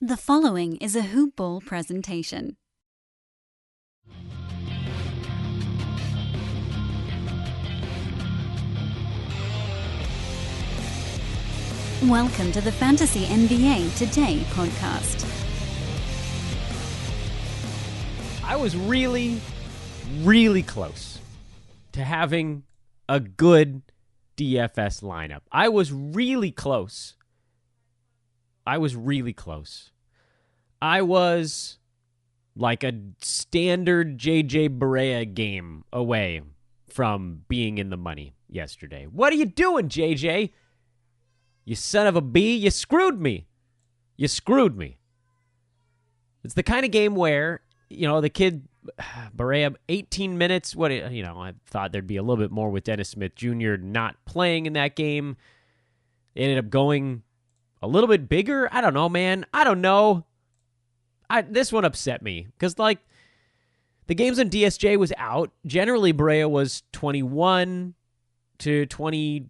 The following is a Hoop Ball presentation. Welcome to the Fantasy NBA Today podcast. I was really close to having a good DFS lineup. I was really close. I was like a standard JJ Barea game away from being in the money yesterday. What are you doing, JJ? You son of a B, you screwed me. It's the kind of game where, the kid, Barea, 18 minutes. I thought there'd be a little bit more with Dennis Smith Jr. not playing in that game. It ended up going a little bit bigger. I don't know, man. I don't know. This one upset me because, the games on DSJ was out. Generally, Barea was 21 to 20.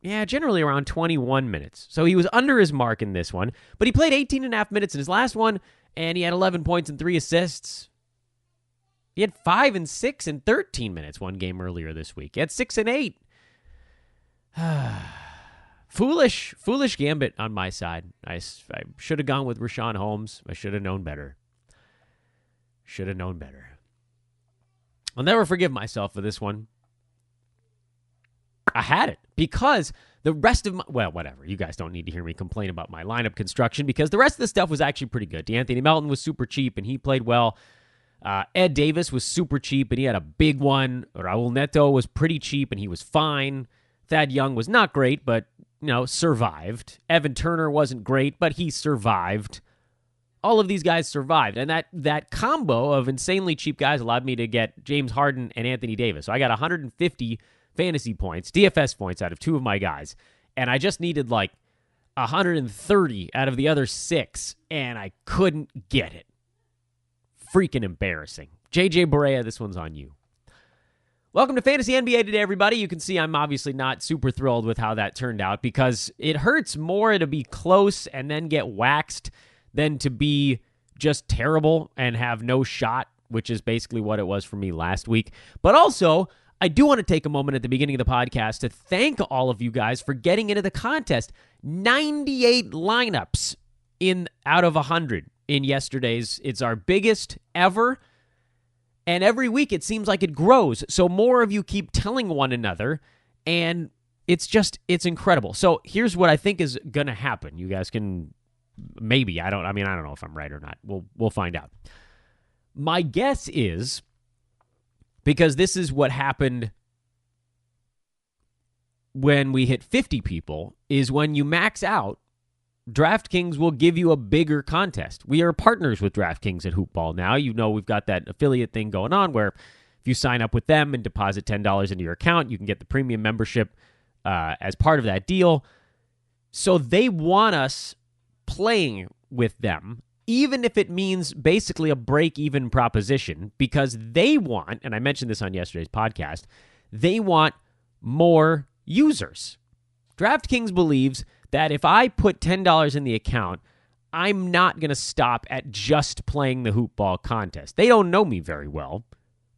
Yeah, generally around 21 minutes. So he was under his mark in this one. But he played 18 and a half minutes in his last one, and he had 11 points and 3 assists. He had 5 and 6 in 13 minutes one game earlier this week. He had 6 and 8. Foolish gambit on my side. I should have gone with Rashawn Holmes. I should have known better. I'll never forgive myself for this one. I had it because the rest of my... Well, whatever. You guys don't need to hear me complain about my lineup construction because the rest of the stuff was actually pretty good. DeAnthony Melton was super cheap, and he played well. Ed Davis was super cheap, and he had a big one. Raul Neto was pretty cheap, and he was fine. Thad Young was not great, but, survived. Evan Turner wasn't great, but he survived. All of these guys survived, and that combo of insanely cheap guys allowed me to get James Harden and Anthony Davis. So I got 150 fantasy points, DFS points out of 2 of my guys, and I just needed 130 out of the other 6, and I couldn't get it. Freaking embarrassing. JJ Barea, this one's on you. Welcome to Fantasy NBA Today, everybody. You can see I'm obviously not super thrilled with how that turned out because it hurts more to be close and then get waxed than to be just terrible and have no shot, which is basically what it was for me last week. But also, I do want to take a moment at the beginning of the podcast to thank all of you guys for getting into the contest. 98 lineups out of 100 in yesterday's. It's our biggest ever. And every week it seems like it grows. So more of you keep telling one another. And it's incredible. So here's what I think is going to happen. You guys can maybe, I don't know if I'm right or not. We'll find out. My guess is, because this is what happened when we hit 50 people, is when you max out, DraftKings will give you a bigger contest. We are partners with DraftKings at Hoopball now. We've got that affiliate thing going on where if you sign up with them and deposit $10 into your account, you can get the premium membership as part of that deal. So they want us playing with them, even if it means basically a break-even proposition, because they want, and I mentioned this on yesterday's podcast, they want more users. DraftKings believes that if I put $10 in the account, I'm not going to stop at just playing the Hoop Ball contest. They don't know me very well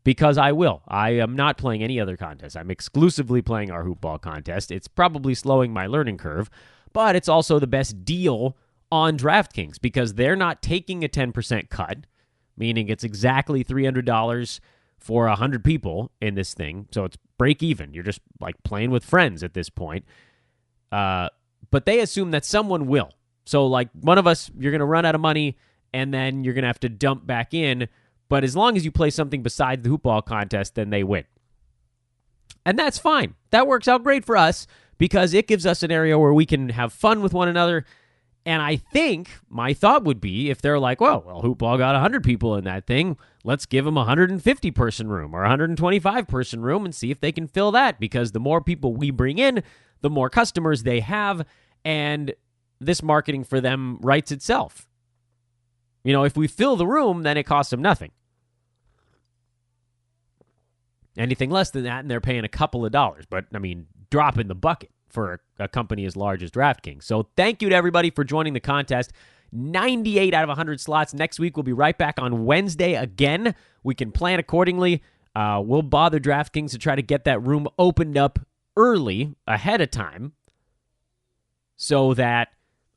because I will. I am not playing any other contest. I'm exclusively playing our Hoop Ball contest. It's probably slowing my learning curve, but it's also the best deal on DraftKings because they're not taking a 10% cut, meaning it's exactly $300 for 100 people in this thing. So it's break even. You're just like playing with friends at this point. But they assume that someone will. So like one of us, you're going to run out of money and then you're going to have to dump back in. But as long as you play something besides the Hoop Ball contest, then they win. And that's fine. That works out great for us because it gives us an area where we can have fun with one another. And I think my thought would be if they're like, well, Hoop Ball got 100 people in that thing. Let's give them a 150-person room or a 125-person room and see if they can fill that. Because the more people we bring in, the more customers they have, and this marketing for them writes itself. If we fill the room, then it costs them nothing. Anything less than that, and they're paying a couple of dollars. But, drop in the bucket for a company as large as DraftKings. So thank you to everybody for joining the contest. 98 out of 100 slots. Next week, we'll be right back on Wednesday again. We can plan accordingly. We'll bother DraftKings to try to get that room opened up early, ahead of time, so that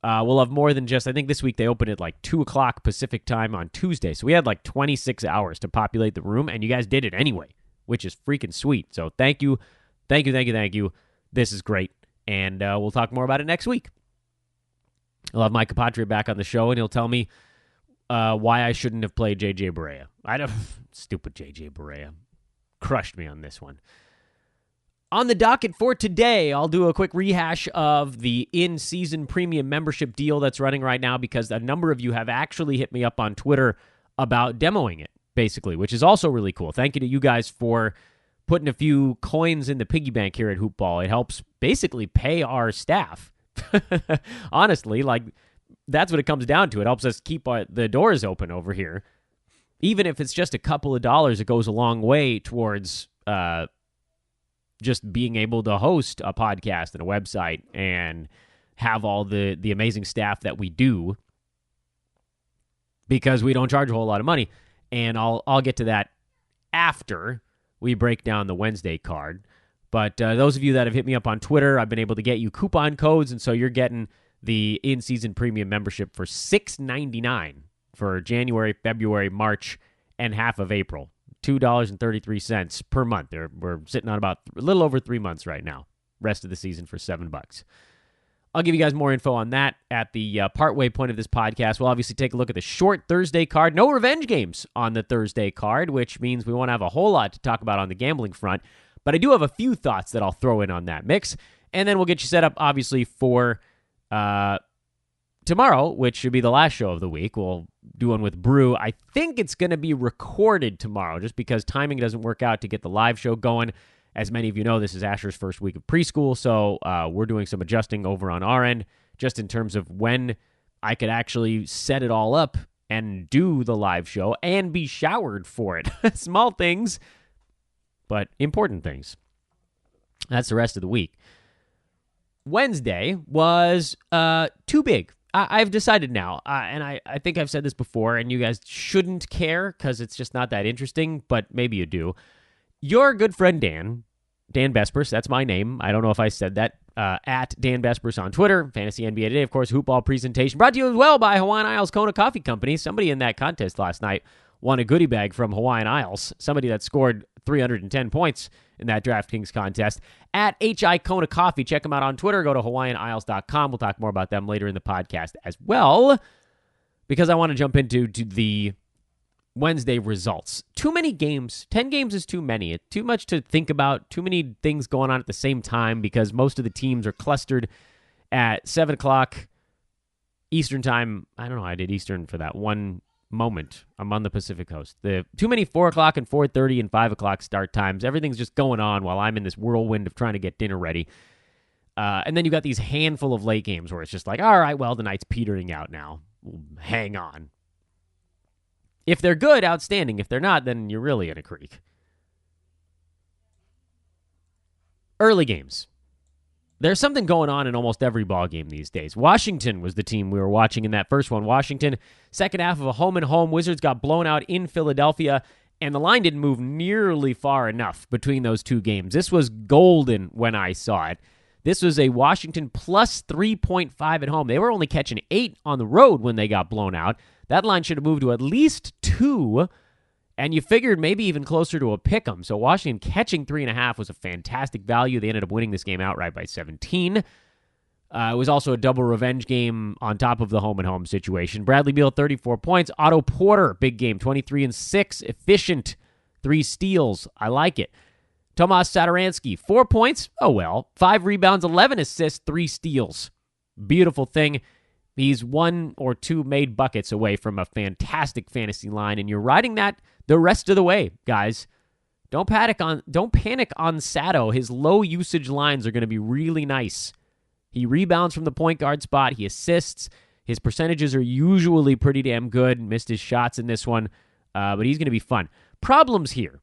we'll have more than just, I think this week they opened at like 2 o'clock Pacific time on Tuesday. So we had like 26 hours to populate the room, and you guys did it anyway, which is freaking sweet. So thank you. Thank you, thank you, thank you. This is great. And we'll talk more about it next week. I'll have my compatriot back on the show, and he'll tell me why I shouldn't have played J.J. Barea. Stupid J.J. Barea. Crushed me on this one. On the docket for today, I'll do a quick rehash of the in-season premium membership deal that's running right now, because a number of you have actually hit me up on Twitter about demoing it, basically, which is also really cool. Thank you to you guys for putting a few coins in the piggy bank here at Hoopball. It helps basically pay our staff. Honestly, like, that's what it comes down to. It helps us keep the doors open over here. Even if it's just a couple of dollars, it goes a long way towards just being able to host a podcast and a website and have all the amazing staff that we do, because we don't charge a whole lot of money. And I'll get to that after we break down the Wednesday card. But those of you that have hit me up on Twitter, I've been able to get you coupon codes, and so you're getting the in-season premium membership for $6.99 for January, February, March, and half of April. $2.33 per month. We're sitting on about a little over 3 months right now. Rest of the season for $7. I'll give you guys more info on that at the partway point of this podcast. We'll obviously take a look at the short Thursday card. No revenge games on the Thursday card, which means we won't have a whole lot to talk about on the gambling front. But I do have a few thoughts that I'll throw in on that mix. And then we'll get you set up, obviously, for tomorrow, which should be the last show of the week. We'll do one with Brew. I think it's going to be recorded tomorrow, just because timing doesn't work out to get the live show going. As many of you know, this is Asher's first week of preschool, so we're doing some adjusting over on our end, just in terms of when I could actually set it all up and do the live show and be showered for it. Small things, but important things. That's the rest of the week. Wednesday was too big. I've decided now, and I think I've said this before, and you guys shouldn't care because it's just not that interesting, but maybe you do. Your good friend Dan Besbris, that's my name. I don't know if I said that. At Dan Besbris on Twitter. Fantasy NBA Today, of course, Hoopball presentation. Brought to you as well by Hawaiian Isles Kona Coffee Company. Somebody in that contest last night won a goodie bag from Hawaiian Isles. Somebody that scored 310 points in that DraftKings contest. At HI Kona Coffee. Check them out on Twitter. Go to hawaiianisles.com. We'll talk more about them later in the podcast as well, because I want to jump into the Wednesday results. Too many games. 10 games is too many. It's too much to think about. Too many things going on at the same time, because most of the teams are clustered at 7 o'clock Eastern time. I don't know. I did Eastern for that one moment. I'm on the Pacific Coast. Too many 4 o'clock and 4:30 and 5 o'clock start times. Everything's just going on while I'm in this whirlwind of trying to get dinner ready. And then you got these handful of late games where it's just like, all right, well, the night's petering out now. Hang on. If they're good, outstanding. If they're not, then you're really in a creek. Early games. There's something going on in almost every ball game these days. Washington was the team we were watching in that first one. Washington, second half of a home-and-home. Wizards got blown out in Philadelphia, and the line didn't move nearly far enough between those two games. This was golden when I saw it. This was a Washington plus 3.5 at home. They were only catching 8 on the road when they got blown out. That line should have moved to at least 2, and you figured maybe even closer to a pick'em. So Washington catching 3.5 was a fantastic value. They ended up winning this game outright by 17. It was also a double revenge game on top of the home-and-home situation. Bradley Beal, 34 points. Otto Porter, big game, 23 and 6. Efficient, 3 steals. I like it. Tomas Satoransky, 4 points. Oh, well. 5 rebounds, 11 assists, 3 steals. Beautiful thing. He's 1 or 2 made buckets away from a fantastic fantasy line, and you're riding that the rest of the way, guys. Don't panic on Sato. His low usage lines are going to be really nice. He rebounds from the point guard spot. He assists. His percentages are usually pretty damn good. Missed his shots in this one, but he's going to be fun. Problems here.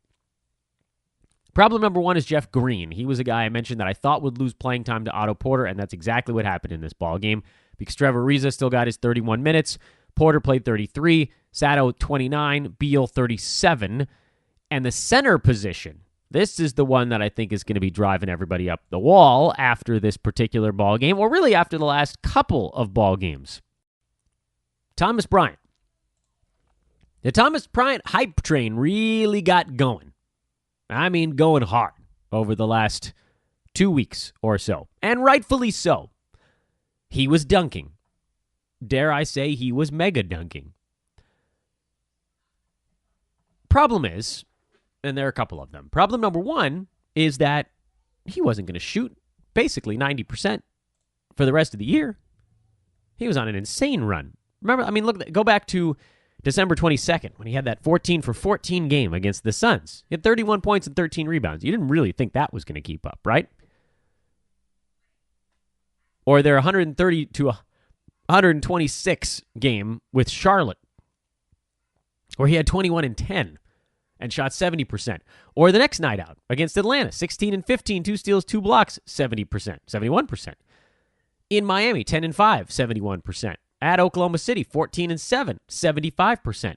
Problem number 1 is Jeff Green. He was a guy I mentioned that I thought would lose playing time to Otto Porter, and that's exactly what happened in this ball game. because Trevor Ariza still got his 31 minutes. Porter played 33, Sato 29, Beal 37. And the center position, this is the one that I think is going to be driving everybody up the wall after this particular ball game, or really after the last couple of ball games. Thomas Bryant. The Thomas Bryant hype train really got going. I mean, going hard over the last 2 weeks or so, and rightfully so. He was dunking. Dare I say he was mega dunking. Problem is, and there are a couple of them. Problem number one is that he wasn't going to shoot basically 90% for the rest of the year. He was on an insane run. Remember, I mean, look, go back to December 22nd when he had that 14 for 14 game against the Suns. He had 31 points and 13 rebounds. You didn't really think that was going to keep up, right? Or their 130 to 126 game with Charlotte, where he had 21 and 10 and shot 70%. Or the next night out against Atlanta, 16 and 15, 2 steals, 2 blocks, 70%, 71%. In Miami, 10 and 5, 71%. At Oklahoma City, 14 and 7, 75%.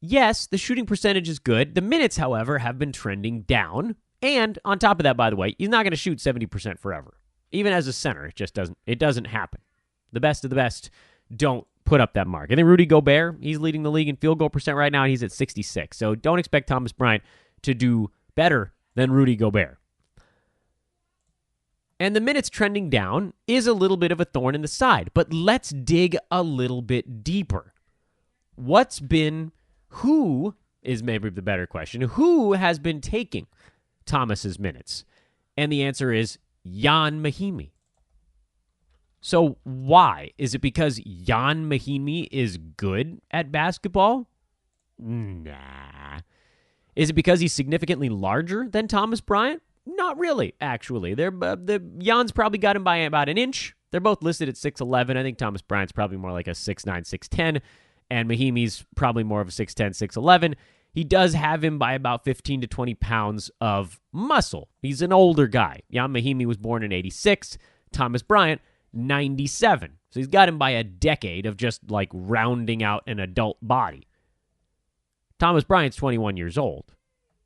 Yes, the shooting percentage is good. The minutes, however, have been trending down. And on top of that, by the way, he's not going to shoot 70% forever. Even as a center, it doesn't happen. The best of the best don't put up that mark. And then Rudy Gobert, he's leading the league in field goal percent right now, and he's at 66. So don't expect Thomas Bryant to do better than Rudy Gobert. And the minutes trending down is a little bit of a thorn in the side. But let's dig a little bit deeper. Who is maybe the better question, who has been taking Thomas's minutes? And the answer is Jan Mahimi. So why? Is it because Jan Mahimi is good at basketball? Nah. Is it because he's significantly larger than Thomas Bryant? Not really, actually. Jan's probably got him by about an inch. They're both listed at 6'11". I think Thomas Bryant's probably more like a 6'9", 6'10", and Mahimi's probably more of a 6'10", 6'11". He does have him by about 15 to 20 pounds of muscle. He's an older guy. Jan Mahimi was born in 86. Thomas Bryant, 97. So he's got him by a decade of just like rounding out an adult body. Thomas Bryant's 21 years old.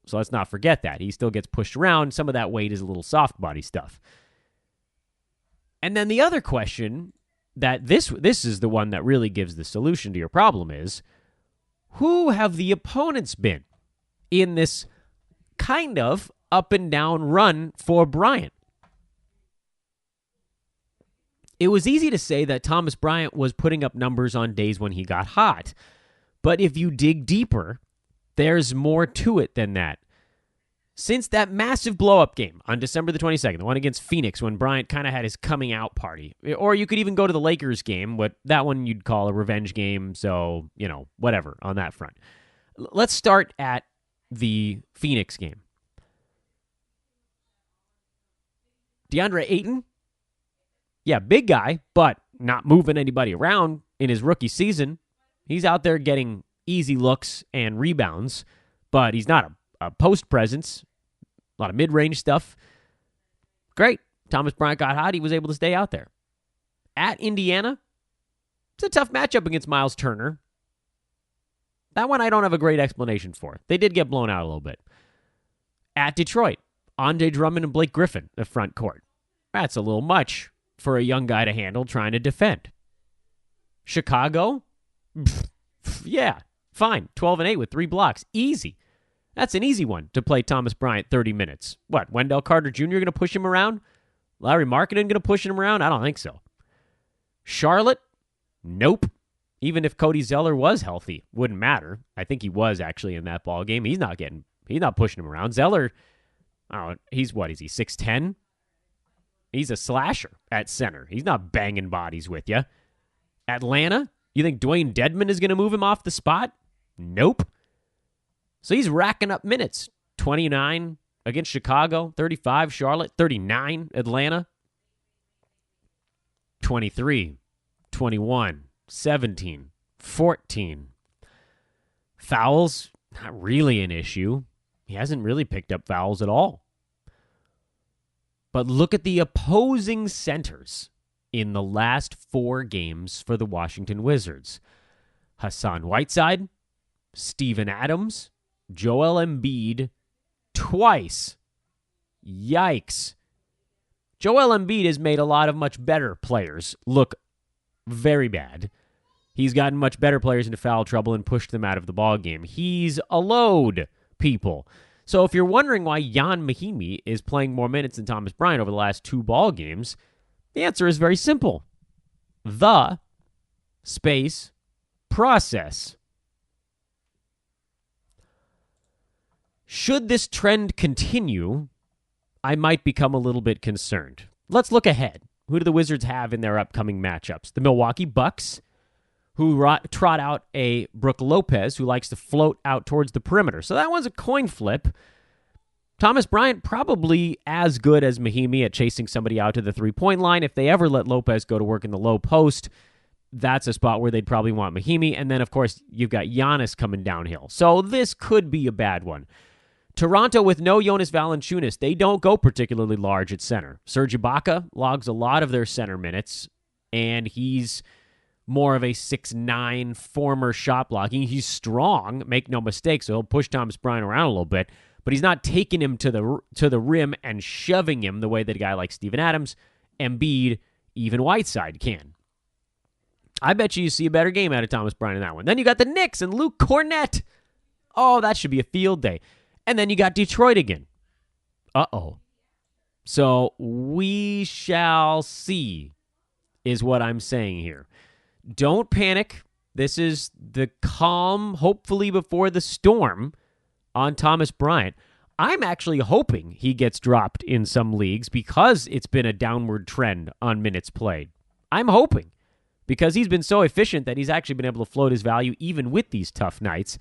So let's not forget that. He still gets pushed around. Some of that weight is a little soft body stuff. And then the other question that this is the one that really gives the solution to your problem is, who have the opponents been in this kind of up and down run for Bryant? It was easy to say that Thomas Bryant was putting up numbers on days when he got hot. But if you dig deeper, there's more to it than that. Since that massive blow-up game on December the 22nd, the one against Phoenix when Bryant kind of had his coming out party, or you could even go to the Lakers game, what that one you'd call a revenge game, so, whatever on that front. Let's start at the Phoenix game. DeAndre Ayton, yeah, big guy, but not moving anybody around in his rookie season. He's out there getting easy looks and rebounds, but he's not a post presence. A lot of mid-range stuff. Great. Thomas Bryant got hot. He was able to stay out there. At Indiana, it's a tough matchup against Miles Turner. That one I don't have a great explanation for. They did get blown out a little bit. At Detroit, Andre Drummond and Blake Griffin, the front court. That's a little much for a young guy to handle trying to defend. Chicago, yeah, fine. 12-8 with 3 blocks. Easy. That's an easy one to play Thomas Bryant 30 minutes. What, Wendell Carter Jr. going to push him around? Larry Markkinen going to push him around? I don't think so. Charlotte? Nope. Even if Cody Zeller was healthy, wouldn't matter. I think he was actually in that ball game. He's not pushing him around. Zeller, is he 6'10"? He's a slasher at center. He's not banging bodies with you. Atlanta? You think Dwayne Dedmon is going to move him off the spot? Nope. So he's racking up minutes. 29 against Chicago, 35 Charlotte, 39 Atlanta, 23, 21, 17, 14. Fouls, not really an issue. He hasn't really picked up fouls at all. But look at the opposing centers in the last 4 games for the Washington Wizards. Hassan Whiteside, Steven Adams, Joel Embiid, twice. Yikes. Joel Embiid has made a lot of much better players look very bad. He's gotten much better players into foul trouble and pushed them out of the ballgame. He's a load, people. So if you're wondering why Jan Mahimi is playing more minutes than Thomas Bryant over the last 2 ball games, the answer is very simple. The space process. Should this trend continue, I might become a little bit concerned. Let's look ahead. Who do the Wizards have in their upcoming matchups? The Milwaukee Bucks, who trot out a Brook Lopez who likes to float out towards the perimeter. So that one's a coin flip. Thomas Bryant probably as good as Mahimi at chasing somebody out to the three-point line. If they ever let Lopez go to work in the low post, that's a spot where they'd probably want Mahimi. And then, of course, you've got Giannis coming downhill. So this could be a bad one. Toronto with no Jonas Valanciunas, they don't go particularly large at center. Serge Ibaka logs a lot of their center minutes, and he's more of a 6'9" former shot blocking. He's strong, make no mistake, so he'll push Thomas Bryant around a little bit, but he's not taking him to the rim and shoving him the way that a guy like Steven Adams, Embiid, even Whiteside can. I bet you see a better game out of Thomas Bryant in that one. Then you got the Knicks and Luke Cornett. Oh, that should be a field day. And then you got Detroit again. Uh-oh. So we shall see, is what I'm saying here. Don't panic. This is the calm, hopefully before the storm, on Thomas Bryant. I'm actually hoping he gets dropped in some leagues because it's been a downward trend on minutes played. I'm hoping because he's been so efficient that he's actually been able to float his value even with these tough nights.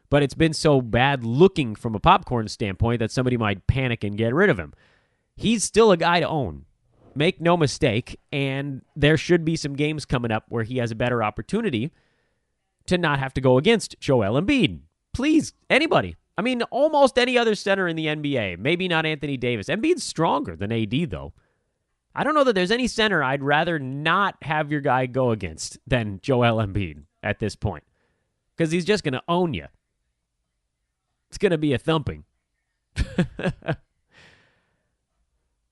But it's been so bad looking from a popcorn standpoint that somebody might panic and get rid of him. He's still a guy to own. Make no mistake, and there should be some games coming up where he has a better opportunity to not have to go against Joel Embiid. Please, anybody. I mean, almost any other center in the NBA. Maybe not Anthony Davis. Embiid's stronger than AD, though. I don't know that there's any center I'd rather not have your guy go against than Joel Embiid at this point, because he's just going to own you. It's going to be a thumping.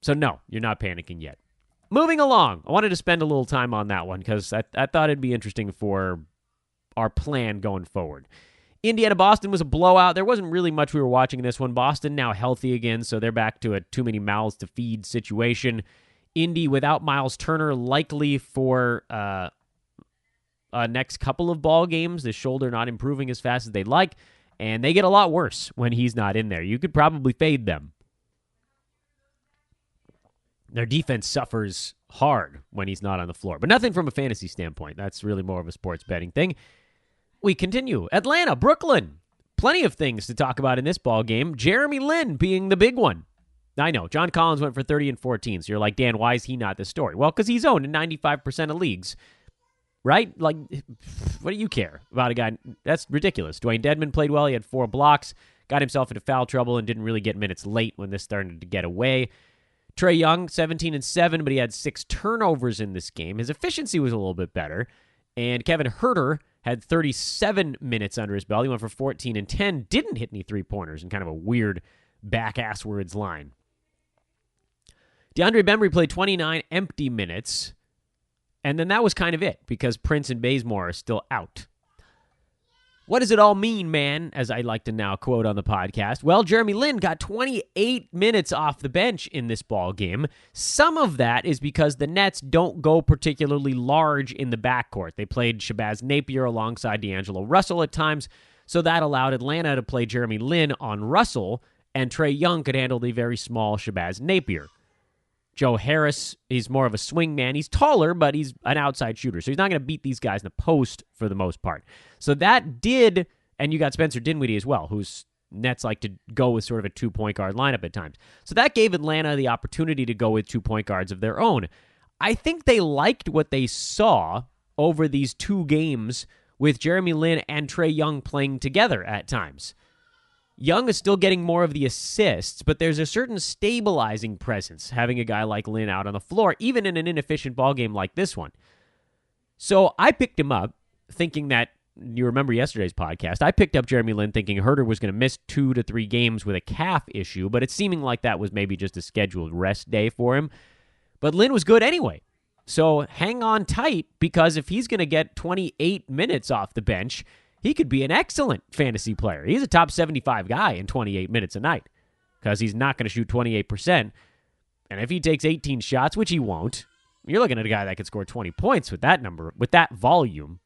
So no, you're not panicking yet. Moving along, I wanted to spend a little time on that one because I thought it'd be interesting for our plan going forward. Indiana-Boston was a blowout. There wasn't really much we were watching in this one. Boston now healthy again, so they're back to a too many mouths to feed situation. Indy without Miles Turner, likely for next couple of ball games. The shoulder not improving as fast as they'd like, and they get a lot worse when he's not in there. You could probably fade them. Their defense suffers hard when he's not on the floor, but nothing from a fantasy standpoint. That's really more of a sports betting thing. We continue. Atlanta, Brooklyn. Plenty of things to talk about in this ball game. Jeremy Lin being the big one. I know, John Collins went for 30 and 14, so you're like, Dan, why is he not the story? Well, because he's owned in 95% of leagues, right? Like, what do you care about a guy? That's ridiculous. Dwayne Dedmon played well. He had 4 blocks, got himself into foul trouble, and didn't really get minutes late when this started to get away. Trae Young, 17 and 7, but he had 6 turnovers in this game. His efficiency was a little bit better. And Kevin Huerter had 37 minutes under his belt. He went for 14 and 10, didn't hit any three-pointers in kind of a weird back-ass-words line. DeAndre Bembry played 29 empty minutes, and then that was kind of it because Prince and Bazemore are still out. What does it all mean, man, as I like to now quote on the podcast? Well, Jeremy Lin got 28 minutes off the bench in this ball game. Some of that is because the Nets don't go particularly large in the backcourt. They played Shabazz Napier alongside D'Angelo Russell at times, so that allowed Atlanta to play Jeremy Lin on Russell, and Trae Young could handle the very small Shabazz Napier. Joe Harris, he's more of a swing man. He's taller, but he's an outside shooter, so he's not going to beat these guys in the post for the most part. So that did, and you got Spencer Dinwiddie as well, whose Nets like to go with sort of a 2-point guard lineup at times. So that gave Atlanta the opportunity to go with 2-point guards of their own. I think they liked what they saw over these 2 games with Jeremy Lin and Trae Young playing together at times. Young is still getting more of the assists, but there's a certain stabilizing presence having a guy like Lin out on the floor, even in an inefficient ball game like this one. So I picked him up thinking that, you remember yesterday's podcast, I picked up Jeremy Lin thinking Herter was going to miss 2 to 3 games with a calf issue, but it's seeming like that was maybe just a scheduled rest day for him. But Lin was good anyway. So hang on tight, because if he's going to get 28 minutes off the bench, he could be an excellent fantasy player. He's a top 75 guy in 28 minutes a night because he's not going to shoot 28%. And if he takes 18 shots, which he won't, you're looking at a guy that could score 20 points with that number, with that volume.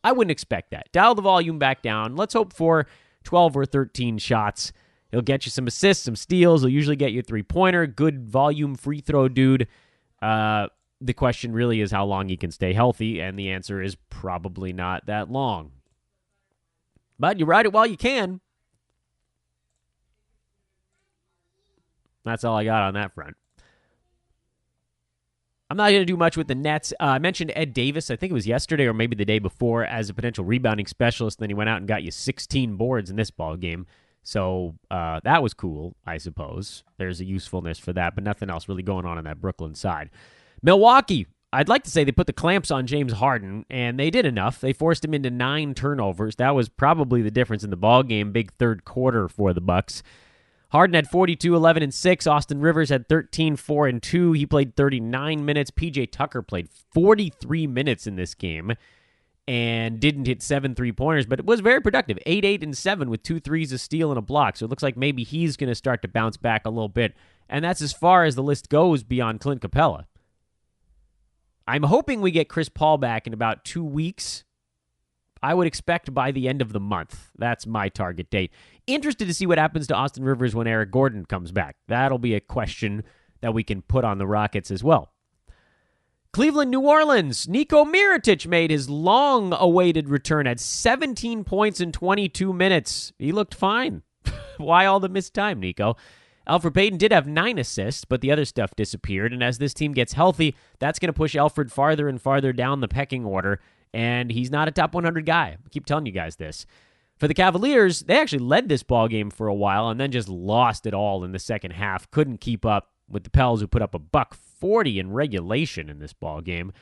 I wouldn't expect that. Dial the volume back down. Let's hope for 12 or 13 shots. He'll get you some assists, some steals. He'll usually get you a three-pointer. Good volume free throw dude. The question really is how long he can stay healthy, and the answer is probably not that long. But you ride it while you can. That's all I got on that front. I'm not going to do much with the Nets. I mentioned Ed Davis, I think it was yesterday or maybe the day before, as a potential rebounding specialist. Then he went out and got you 16 boards in this ball game. So that was cool, I suppose. There's a usefulness for that, but nothing else really going on that Brooklyn side. Milwaukee, I'd like to say they put the clamps on James Harden, and they did enough. They forced him into 9 turnovers. That was probably the difference in the ball game. Big third quarter for the Bucks. Harden had 42, 11, and 6. Austin Rivers had 13, 4, and 2. He played 39 minutes. PJ Tucker played 43 minutes in this game and didn't hit 7 3-pointers, but it was very productive. 8, 8, and 7 with 2 threes, a steal, and a block. So it looks like maybe he's going to start to bounce back a little bit. And that's as far as the list goes beyond Clint Capella. I'm hoping we get Chris Paul back in about 2 weeks. I would expect by the end of the month. That's my target date. Interested to see what happens to Austin Rivers when Eric Gordon comes back. That'll be a question that we can put on the Rockets as well. Cleveland, New Orleans. Niko Mirotic made his long-awaited return at 17 points in 22 minutes. He looked fine. Why all the missed time, Nico? Elfrid Payton did have 9 assists, but the other stuff disappeared. And as this team gets healthy, that's going to push Elfrid farther and farther down the pecking order. And he's not a top 100 guy. I keep telling you guys this. For the Cavaliers, they actually led this ball game for a while and then just lost it all in the second half. Couldn't keep up with the Pels, who put up a $140 in regulation in this ball game.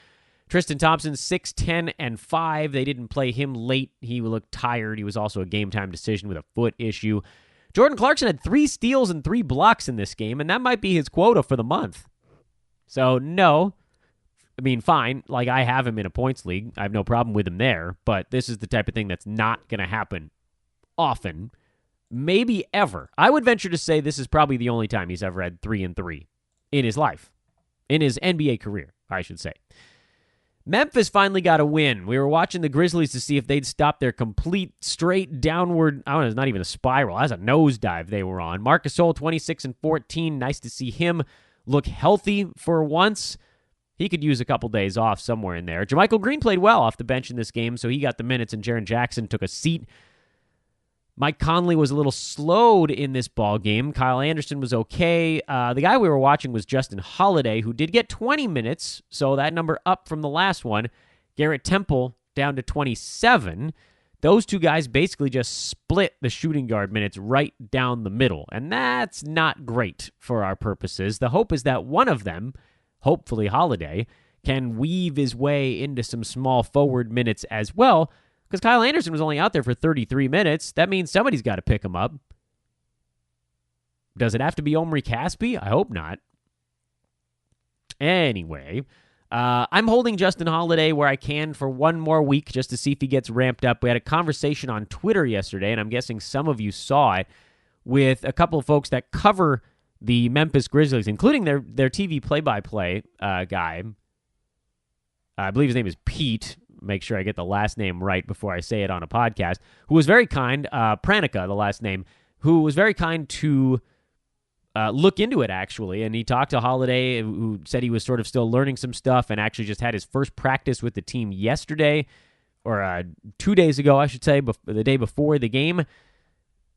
Tristan Thompson, 6, 10, and 5. They didn't play him late. He looked tired. He was also a game-time decision with a foot issue. Jordan Clarkson had 3 steals and 3 blocks in this game, and that might be his quota for the month. So, no. I mean, fine. Like, I have him in a points league. I have no problem with him there. But this is the type of thing that's not going to happen often. Maybe ever. I would venture to say this is probably the only time he's ever had 3 and 3 in his life. In his NBA career, I should say. Memphis finally got a win. We were watching the Grizzlies to see if they'd stop their complete straight downward, I don't know, it's not even a spiral. That's a nosedive they were on. Marc Gasol, 26 and 14. Nice to see him look healthy for once. He could use a couple days off somewhere in there. JaMychal Green played well off the bench in this game, so he got the minutes, and Jaren Jackson took a seat. Mike Conley was a little slowed in this ball game. Kyle Anderson was okay. The guy we were watching was Justin Holiday, who did get 20 minutes, so that number up from the last one. Garrett Temple down to 27. Those two guys basically just split the shooting guard minutes right down the middle, and that's not great for our purposes. The hope is that one of them, hopefully Holiday, can weave his way into some small forward minutes as well, because Kyle Anderson was only out there for 33 minutes. That means somebody's got to pick him up. Does it have to be Omri Caspi? I hope not. Anyway, I'm holding Justin Holiday where I can for one more week just to see if he gets ramped up. We had a conversation on Twitter yesterday, and I'm guessing some of you saw it, with a couple of folks that cover the Memphis Grizzlies, including their TV play-by-play guy. I believe his name is Pete. Make sure I get the last name right before I say it on a podcast, who was very kind, Pranica, the last name, who was very kind to look into it, actually. And he talked to Holiday, who said he was sort of still learning some stuff and actually just had his first practice with the team yesterday, or 2 days ago, I should say, the day before the game.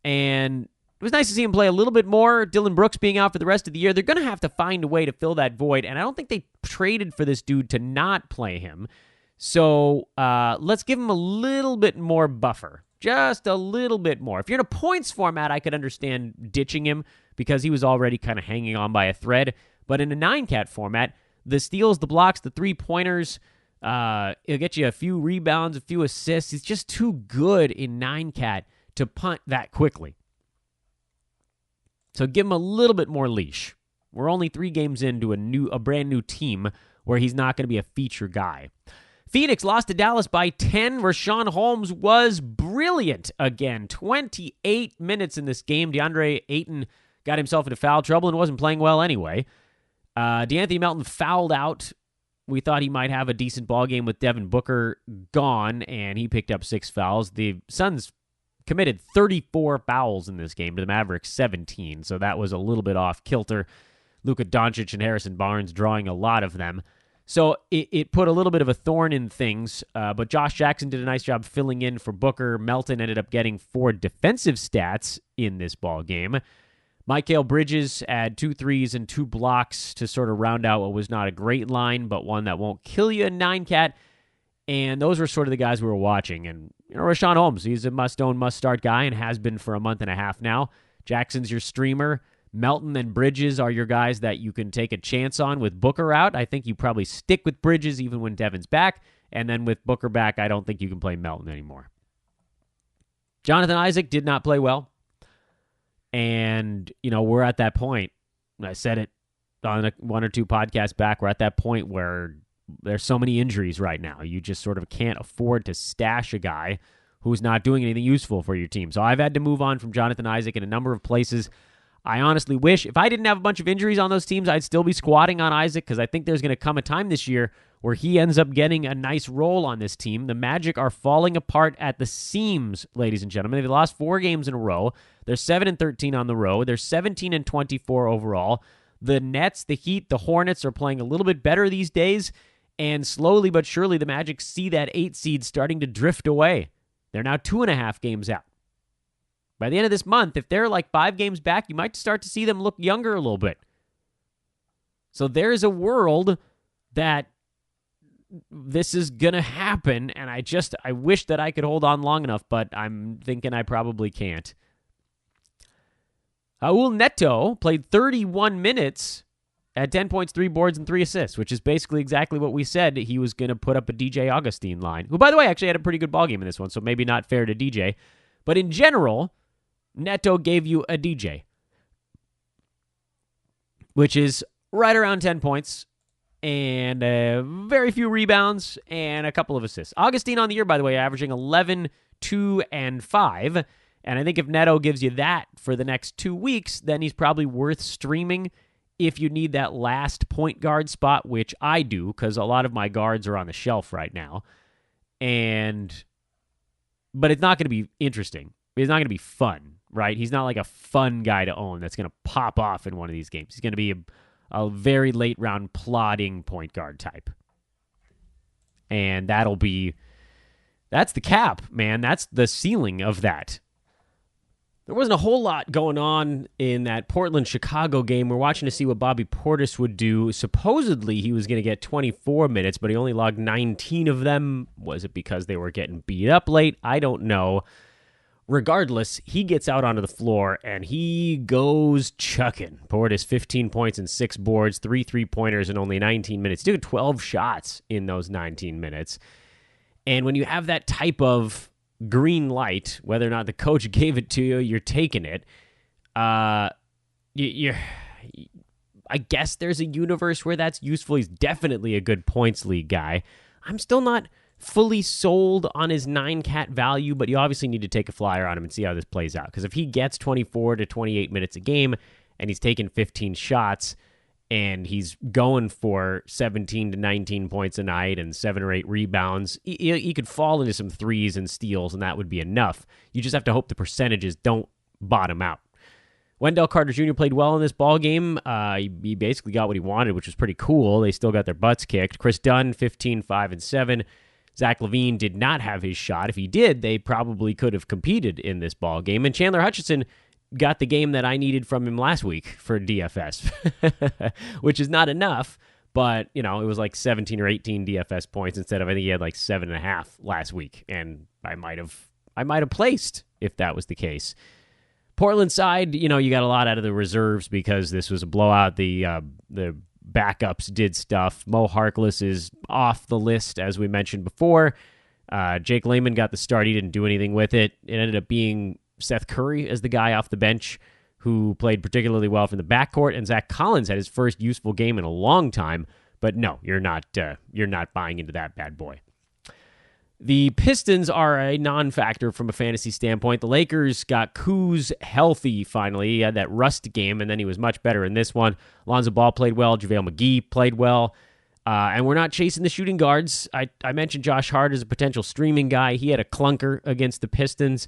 And it was nice to see him play a little bit more. Dylan Brooks being out for the rest of the year. They're going to have to find a way to fill that void, and I don't think they traded for this dude to not play him. So let's give him a little bit more buffer Just a little bit more. If you're in a points format, I could understand ditching him because he was already kind of hanging on by a thread. But in a 9-cat format, the steals, the blocks, the three-pointers, he'll get you a few rebounds, a few assists. He's just too good in 9-cat to punt that quickly. So give him a little bit more leash. We're only 3 games into a brand new team where he's not going to be a feature guy. Phoenix lost to Dallas by 10. Rashawn Holmes was brilliant again. 28 minutes in this game. DeAndre Ayton got himself into foul trouble and wasn't playing well anyway. DeAnthony Melton fouled out. We thought he might have a decent ball game with Devin Booker gone, and he picked up 6 fouls. The Suns committed 34 fouls in this game to the Mavericks 17, so that was a little bit off kilter. Luka Doncic and Harrison Barnes drawing a lot of them. So it put a little bit of a thorn in things, but Josh Jackson did a nice job filling in for Booker. Melton ended up getting 4 defensive stats in this ball game. Mikal Bridges had 2 threes and 2 blocks to sort of round out what was not a great line, but one that won't kill you in 9-cat. And those were sort of the guys we were watching. And Rashawn Holmes, he's a must-own, must-start guy and has been for a month and a half now. Jackson's your streamer. Melton and Bridges are your guys that you can take a chance on with Booker out. I think you probably stick with Bridges even when Devin's back. And then with Booker back, I don't think you can play Melton anymore. Jonathan Isaac did not play well. And, we're at that point. I said it on 1 or 2 podcasts back. We're at that point where there's so many injuries right now. You just sort of can't afford to stash a guy who's not doing anything useful for your team. So I've had to move on from Jonathan Isaac in a number of places. I honestly wish, if I didn't have a bunch of injuries on those teams, I'd still be squatting on Isaac because I think there's going to come a time this year where he ends up getting a nice role on this team. The Magic are falling apart at the seams, ladies and gentlemen. They've lost 4 games in a row. They're 7-13 on the road. They're 17-24 overall. The Nets, the Heat, the Hornets are playing a little bit better these days, and slowly but surely the Magic see that 8 seed starting to drift away. They're now 2.5 games out. By the end of this month, if they're like 5 games back, you might start to see them look younger a little bit. So there's a world that this is going to happen, and I wish that I could hold on long enough, but I'm thinking I probably can't. Raul Neto played 31 minutes at 10 points, 3 boards, and 3 assists, which is basically exactly what we said he was going to put up a DJ Augustine line, who, by the way, actually had a pretty good ballgame in this one, so maybe not fair to DJ. But in general, Neto gave you a DJ, which is right around 10 points and very few rebounds and a couple of assists. Augustine on the year, by the way, averaging 11, 2, and 5. And I think if Neto gives you that for the next 2 weeks, then he's probably worth streaming if you need that last point guard spot, which I do because a lot of my guards are on the shelf right now. But it's not going to be interesting. It's not going to be fun. Right? He's not like a fun guy to own that's going to pop off in one of these games. He's going to be a very late round plodding point guard type. And that's the cap, man. That's the ceiling of that. There wasn't a whole lot going on in that Portland-Chicago game. We're watching to see what Bobby Portis would do. Supposedly, he was going to get 24 minutes, but he only logged 19 of them. Was it because they were getting beat up late? I don't know. Regardless, he gets out onto the floor, and he goes chucking. Portis, 15 points and 6 boards, 3 3-pointers in only 19 minutes. He took 12 shots in those 19 minutes. And when you have that type of green light, whether or not the coach gave it to you, you're taking it. I guess there's a universe where that's useful. He's definitely a good points league guy. I'm still not fully sold on his 9-cat value, but you obviously need to take a flyer on him and see how this plays out. Because if he gets 24 to 28 minutes a game and he's taking 15 shots and he's going for 17 to 19 points a night and 7 or 8 rebounds, he could fall into some threes and steals, and that would be enough. You just have to hope the percentages don't bottom out. Wendell Carter Jr. played well in this ball game. He basically got what he wanted, which was pretty cool. They still got their butts kicked. Chris Dunn, 15, 5, and 7. Zach LaVine did not have his shot. If he did, they probably could have competed in this ball game. And Chandler Hutchison got the game that I needed from him last week for DFS, which is not enough. But, it was like 17 or 18 DFS points instead of, I think he had like 7.5 last week. And I might have I might have placed if that was the case. Portland side, you got a lot out of the reserves because this was a blowout. The backups did stuff. Mo Harkless is off the list, as we mentioned before. Jake Layman got the start. He didn't do anything with it. It ended up being Seth Curry as the guy off the bench who played particularly well from the backcourt, and Zach Collins had his first useful game in a long time. But no, you're not buying into that bad boy. The Pistons are a non-factor from a fantasy standpoint. The Lakers got Kuz healthy finally. He had that rust game, and then he was much better in this one. Lonzo Ball played well. JaVale McGee played well. And we're not chasing the shooting guards. I mentioned Josh Hart as a potential streaming guy. He had a clunker against the Pistons.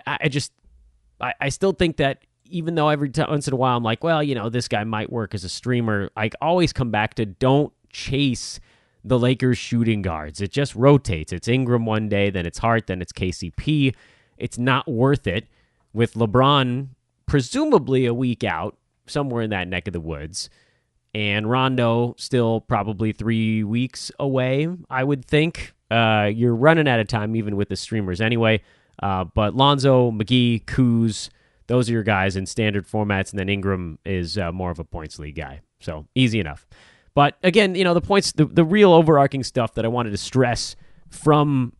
I still think that even though every once in a while I'm like, well, this guy might work as a streamer, I always come back to don't chase the Lakers shooting guards. It just rotates. It's Ingram one day, then it's Hart, then it's KCP. It's not worth it with LeBron presumably a week out, somewhere in that neck of the woods, and Rondo still probably 3 weeks away, I would think. You're running out of time even with the streamers anyway. But Lonzo, McGee, Kuz, those are your guys in standard formats, and then Ingram is more of a points league guy. So easy enough. But again, the points, the real overarching stuff that I wanted to stress from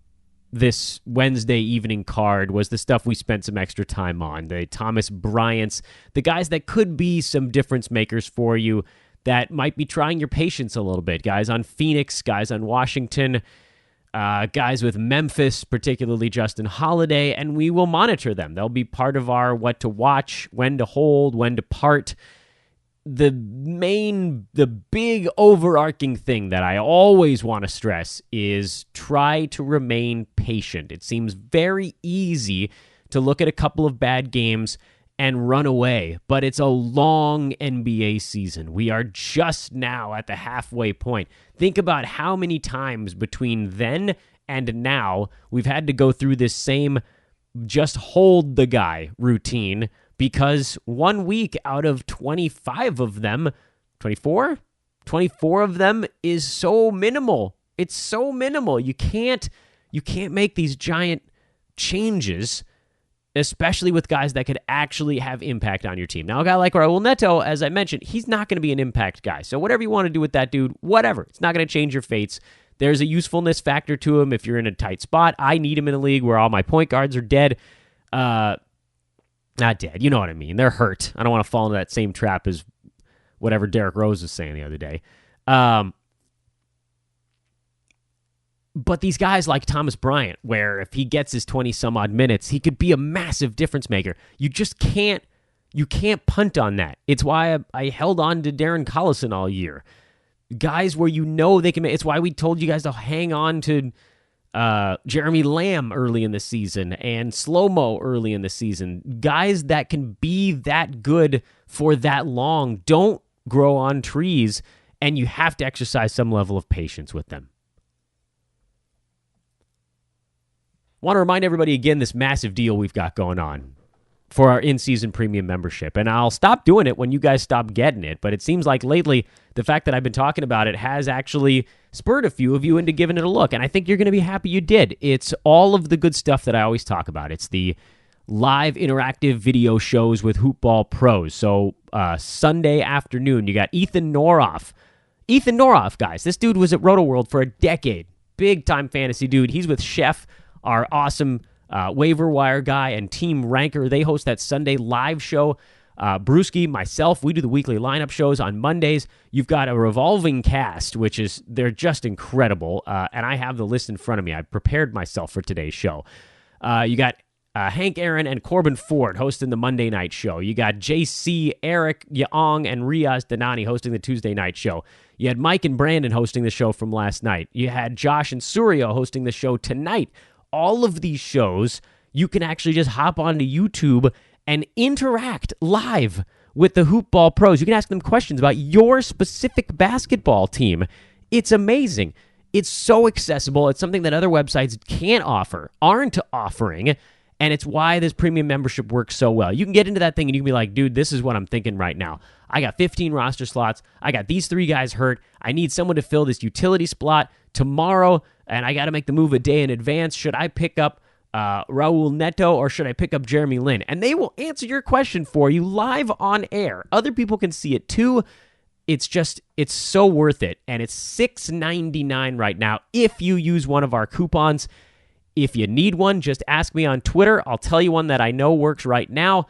this Wednesday evening card was the stuff we spent some extra time on. The Thomas Bryants, the guys that could be some difference makers for you that might be trying your patience a little bit. Guys on Phoenix, guys on Washington, guys with Memphis, particularly Justin Holiday, and we will monitor them. They'll be part of our what to watch, when to hold, when to part. The big overarching thing that I always want to stress is try to remain patient. It seems very easy to look at a couple of bad games and run away, but it's a long NBA season. We are just now at the halfway point. Think about how many times between then and now we've had to go through this same just hold the guy routine, because 1 week out of 25 of them, 24 of them is so minimal. It's so minimal. You can't make these giant changes, especially with guys that could actually have impact on your team. Now, a guy like Raul Neto, as I mentioned, he's not going to be an impact guy. So whatever you want to do with that dude, whatever. It's not going to change your fates. There's a usefulness factor to him if you're in a tight spot. I need him in a league where all my point guards are dead. Not dead, you know what I mean. They're hurt. I don't want to fall into that same trap as whatever Derrick Rose was saying the other day. But these guys like Thomas Bryant, where if he gets his 20-some-odd minutes, he could be a massive difference maker. You just can't punt on that. It's why I held on to Darren Collison all year. Guys where they can make. It's why we told you guys to hang on to Jeremy Lamb early in the season and Slow-Mo early in the season. Guys that can be that good for that long don't grow on trees, and you have to exercise some level of patience with them. Want to remind everybody again this massive deal we've got going on for our in-season premium membership. And I'll stop doing it when you guys stop getting it. But it seems like lately, the fact that I've been talking about it has actually spurred a few of you into giving it a look. And I think you're going to be happy you did. It's all of the good stuff that I always talk about. It's the live interactive video shows with Hoopball Pros. So Sunday afternoon, you got Ethan Noroff. Ethan Noroff, guys. This dude was at RotoWorld for a decade. Big-time fantasy dude. He's with Chef, our awesome waiver wire guy, and Team Ranker. They host that Sunday live show. Brewski, myself, we do the weekly lineup shows on Mondays. You've got a revolving cast, they're just incredible. And I have the list in front of me. I prepared myself for today's show. You got Hank Aaron and Corbin Ford hosting the Monday night show. You got JC, Eric Yaong, and Riaz Danani hosting the Tuesday night show. You had Mike and Brandon hosting the show from last night. You had Josh and Suryo hosting the show tonight. All of these shows, you can actually just hop onto YouTube and interact live with the Hoopball Pros. You can ask them questions about your specific basketball team. It's amazing. It's so accessible. It's something that other websites can't offer, aren't offering, and it's why this premium membership works so well. You can get into that thing and you can be like, dude, this is what I'm thinking right now. I got 15 roster slots. I got these 3 guys hurt. I need someone to fill this utility spot tomorrow, and I got to make the move a day in advance. Should I pick up Raul Neto, or should I pick up Jeremy Lin? And they will answer your question for you live on air. Other people can see it too. It's so worth it. And it's $6.99 right now if you use one of our coupons. If you need one, just ask me on Twitter. I'll tell you one that I know works right now.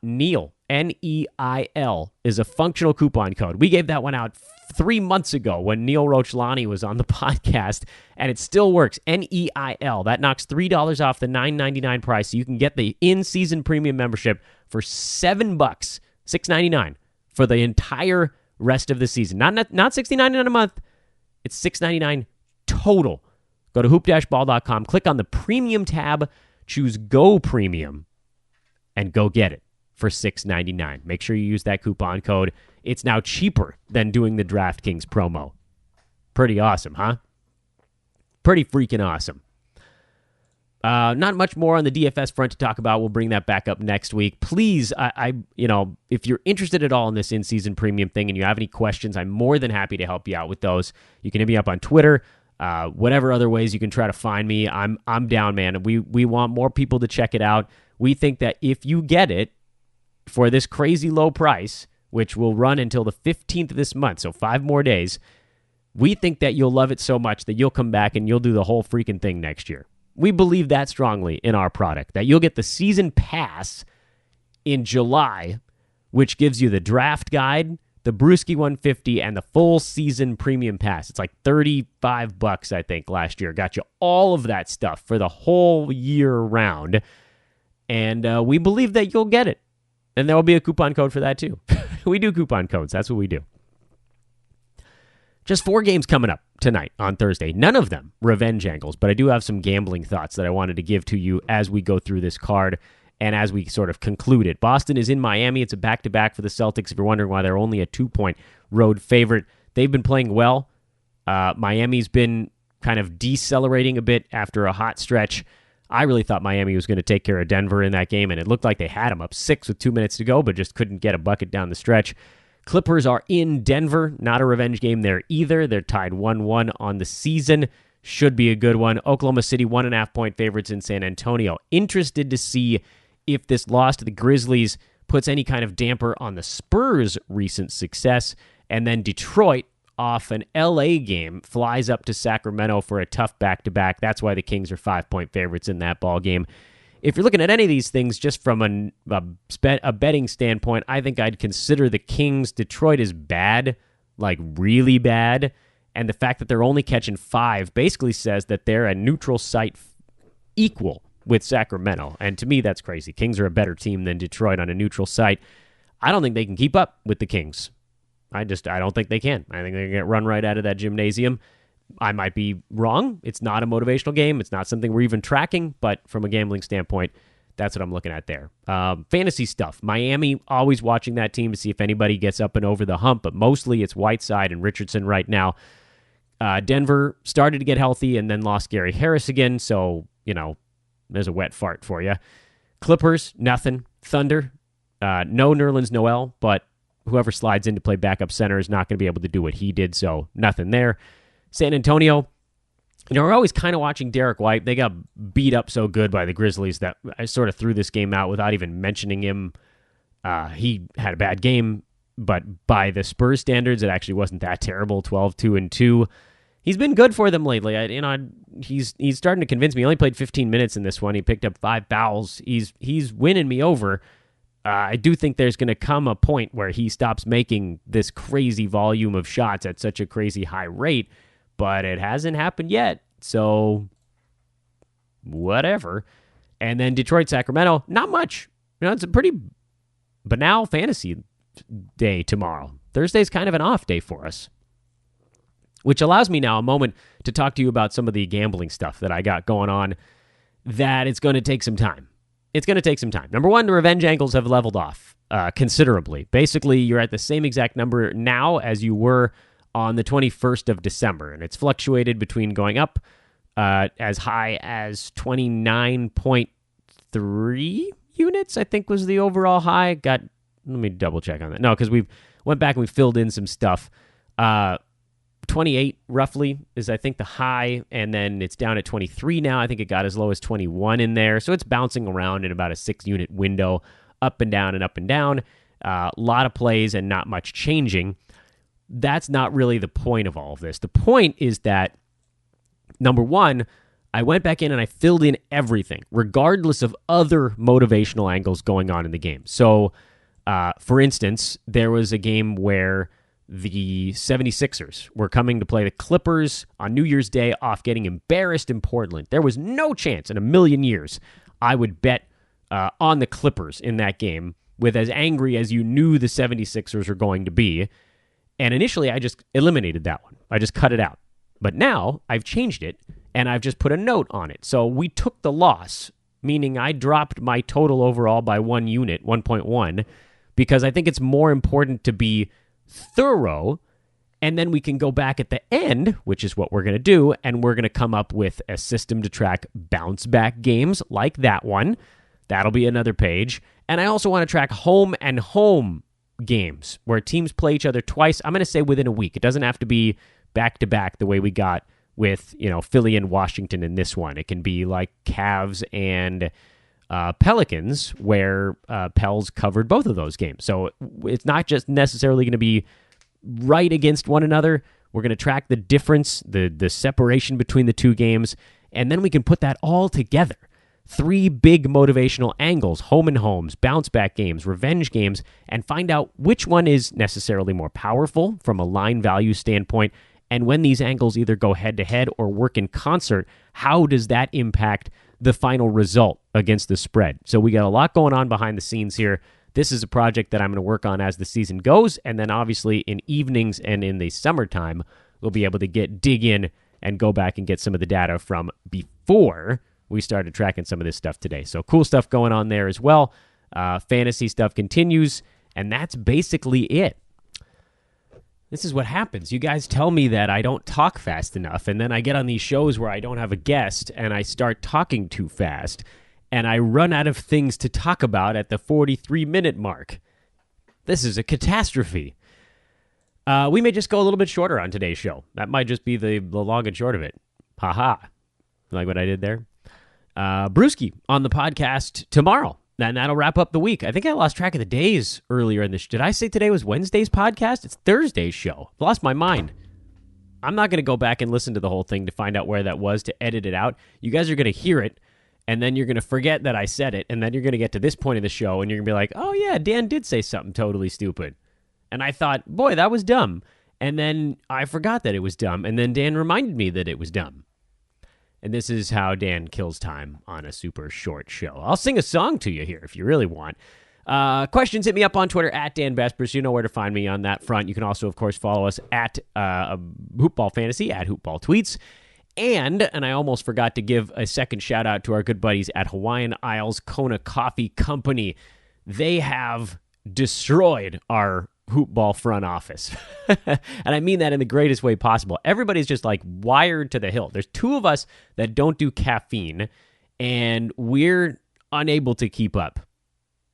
Neil, Neil, is a functional coupon code. We gave that one out 3 months ago when Neil Rochlani was on the podcast, and it still works. Neil. That knocks $3 off the $9.99 price, so you can get the in-season premium membership for $7, $6.99 for the entire rest of the season. Not $69 a month. It's $6.99 total. Go to hoop-ball.com, click on the premium tab, choose Go Premium, and go get it for $6.99. Make sure you use that coupon code. It's now cheaper than doing the DraftKings promo. Pretty awesome, huh? Pretty freaking awesome. Not much more on the DFS front to talk about. We'll bring that back up next week. Please, if you're interested at all in this in-season premium thing and you have any questions, I'm more than happy to help you out with those. You can hit me up on Twitter. Whatever other ways you can try to find me, I'm down, man. We want more people to check it out. We think that if you get it for this crazy low price, which will run until the 15th of this month, so 5 more days, we think that you'll love it so much that you'll come back and you'll do the whole freaking thing next year. We believe that strongly in our product, that you'll get the season pass in July, which gives you the draft guide, the Brewski 150, and the full season premium pass. It's like $35, I think, last year. Got you all of that stuff for the whole year round. And we believe that you'll get it. And there will be a coupon code for that, too. We do coupon codes. That's what we do. Just 4 games coming up tonight on Thursday. None of them revenge angles, but I do have some gambling thoughts that I wanted to give to you as we go through this card and as we sort of conclude it. Boston is in Miami. It's a back-to-back for the Celtics. If you're wondering why they're only a 2-point road favorite, they've been playing well. Miami's been kind of decelerating a bit after a hot stretch. I really thought Miami was going to take care of Denver in that game, and it looked like they had them up 6 with 2 minutes to go, but just couldn't get a bucket down the stretch. Clippers are in Denver. Not a revenge game there either. They're tied 1-1 on the season. Should be a good one. Oklahoma City, 1.5-point favorites in San Antonio. Interested to see if this loss to the Grizzlies puts any kind of damper on the Spurs' recent success. And then Detroit, off an LA game, flies up to Sacramento for a tough back-to-back. That's why the Kings are 5-point favorites in that ball game. If you're looking at any of these things just from a betting standpoint, I think I'd consider the Kings. Detroit is bad, like really bad, and the fact that they're only catching 5 basically says that they're a neutral site equal with Sacramento, and to me that's crazy. Kings are a better team than Detroit on a neutral site. I don't think they can keep up with the Kings. I don't think they can. I think they're going to get run right out of that gymnasium. I might be wrong. It's not a motivational game. It's not something we're even tracking, but from a gambling standpoint, that's what I'm looking at there. Fantasy stuff. Miami, always watching that team to see if anybody gets up and over the hump, but mostly it's Whiteside and Richardson right now. Denver started to get healthy and then lost Gary Harris again, so, there's a wet fart for you. Clippers, nothing. Thunder, no Nerlens Noel, but whoever slides in to play backup center is not going to be able to do what he did, so nothing there. San Antonio, we're always kind of watching Derek White. They got beat up so good by the Grizzlies that I sort of threw this game out without even mentioning him. He had a bad game, but by the Spurs standards, it actually wasn't that terrible, 12-2-2. He's been good for them lately. He's starting to convince me. He only played 15 minutes in this one. He picked up 5 fouls. He's winning me over. I do think there's going to come a point where he stops making this crazy volume of shots at such a crazy high rate, but it hasn't happened yet, so whatever. And then Detroit, Sacramento, not much. It's a pretty banal fantasy day tomorrow. Thursday's kind of an off day for us, which allows me now a moment to talk to you about some of the gambling stuff that I got going on that it's going to take some time. It's going to take some time. Number one, the revenge angles have leveled off considerably. Basically, you're at the same exact number now as you were on the 21st of December, and it's fluctuated between going up as high as 29.3 units, I think was the overall high. Let me double check on that. No, because we went back and we filled in some stuff. 28 roughly is, I think, the high, and then it's down at 23 now. I think it got as low as 21 in there. So it's bouncing around in about a 6-unit window, up and down and up and down. A lot of plays and not much changing. That's not really the point of all of this. The point is that, number one, I went back in and I filled in everything, regardless of other motivational angles going on in the game. So, for instance, there was a game where the 76ers were coming to play the Clippers on New Year's Day off getting embarrassed in Portland. There was no chance in a million years I would bet on the Clippers in that game with as angry as you knew the 76ers were going to be. And initially, I just eliminated that one. I just cut it out. But now I've changed it, and I've just put a note on it. So we took the loss, meaning I dropped my total overall by 1 unit, 1.1, because I think it's more important to be thorough, and then we can go back at the end, which is what we're going to do, and we're going to come up with a system to track bounce-back games like that one. That'll be another page. And I also want to track home and home games where teams play each other twice. I'm going to say within a week. It doesn't have to be back-to-back the way we got with, Philly and Washington in this one. It can be like Cavs and Pelicans, where Pels covered both of those games. So it's not just necessarily going to be right against one another. We're going to track the difference, the separation between the two games, and then we can put that all together. 3 big motivational angles, home and homes, bounce-back games, revenge games, and find out which one is necessarily more powerful from a line value standpoint, and when these angles either go head-to-head or work in concert, how does that impact the final result against the spread? So we got a lot going on behind the scenes here. This is a project that I'm going to work on as the season goes, and then obviously in evenings and in the summertime, we'll be able to dig in and go back and get some of the data from before we started tracking some of this stuff today. So cool stuff going on there as well. Fantasy stuff continues, and that's basically it. This is what happens. You guys tell me that I don't talk fast enough, and then I get on these shows where I don't have a guest, and I start talking too fast, and I run out of things to talk about at the 43-minute mark. This is a catastrophe. We may just go a little bit shorter on today's show. That might just be the long and short of it. Ha-ha. Like what I did there? Brewski on the podcast tomorrow. And that'll wrap up the week. I think I lost track of the days earlier in this. Did I say today was Wednesday's podcast? It's Thursday's show. I've lost my mind. I'm not going to go back and listen to the whole thing to find out where that was to edit it out. You guys are going to hear it, and then you're going to forget that I said it, and then you're going to get to this point of the show, and you're going to be like, oh, yeah, Dan did say something totally stupid. And I thought, boy, that was dumb. And then I forgot that it was dumb, and then Dan reminded me that it was dumb. And this is how Dan kills time on a super short show. I'll sing a song to you here if you really want. Questions, hit me up on Twitter at Dan Besbris. You know where to find me on that front. You can also, of course, follow us at Hoopball Fantasy, at Hoopball Tweets. And I almost forgot to give a second shout out to our good buddies at Hawaiian Isles Kona Coffee Company. They have destroyed our Hoopball front office. And I mean that in the greatest way possible. Everybody's just like wired to the hill. There's 2 of us that don't do caffeine, and we're unable to keep up.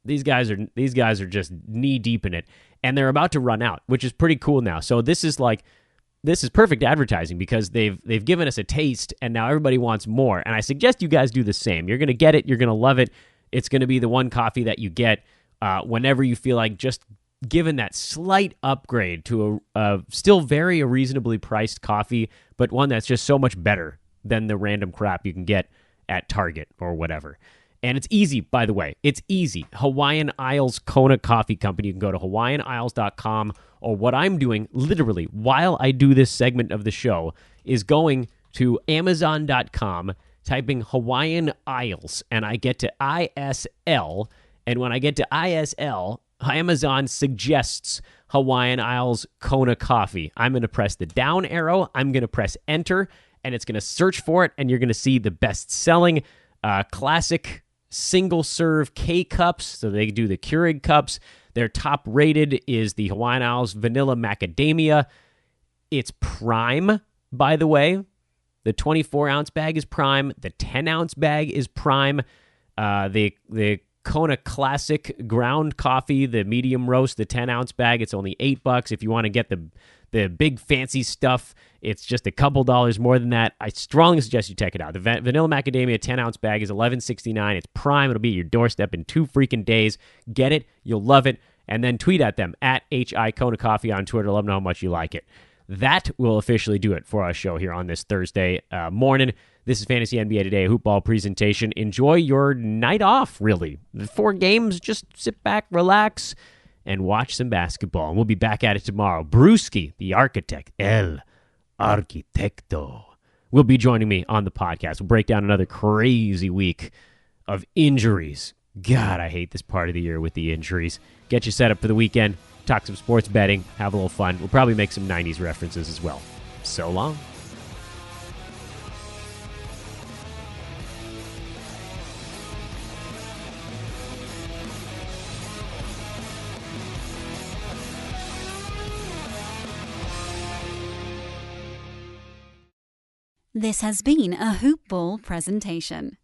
These guys are just knee deep in it, and they're about to run out, which is pretty cool now. So this is perfect advertising because they've given us a taste, and now everybody wants more. And I suggest you guys do the same. You're going to get it. You're going to love it. It's going to be the one coffee that you get whenever you feel like just given that slight upgrade to a still very reasonably priced coffee, but one that's just so much better than the random crap you can get at Target or whatever. And it's easy, by the way. It's easy. Hawaiian Isles Kona Coffee Company. You can go to hawaiianisles.com, or what I'm doing literally while I do this segment of the show is going to amazon.com, typing Hawaiian Isles, and I get to ISL. And when I get to ISL, Amazon suggests Hawaiian Isles Kona Coffee. I'm going to press the down arrow. I'm going to press enter, and it's going to search for it, and you're going to see the best-selling classic single-serve K-Cups. So they do the Keurig cups. Their top-rated is the Hawaiian Isles Vanilla Macadamia. It's prime, by the way. The 24-ounce bag is prime. The 10-ounce bag is prime. The Kona Classic ground coffee, the medium roast, the 10-ounce bag. It's only $8. If you want to get the big fancy stuff, it's just a couple dollars more than that. I strongly suggest you check it out. The Vanilla Macadamia 10-ounce bag is $11.69. It's prime. It'll be at your doorstep in 2 freaking days. Get it. You'll love it. And then tweet at them at HI Kona Coffee on Twitter. Let them know how much you like it. That will officially do it for our show here on this Thursday morning. This is Fantasy NBA Today, a hoop ball presentation. Enjoy your night off, really. The 4 games, just sit back, relax, and watch some basketball. And we'll be back at it tomorrow. Brewski, the architect, El Arquitecto, will be joining me on the podcast. We'll break down another crazy week of injuries. God, I hate this part of the year with the injuries. Get you set up for the weekend, talk some sports betting, have a little fun. We'll probably make some 90s references as well. So long. This has been a Hoop Ball presentation.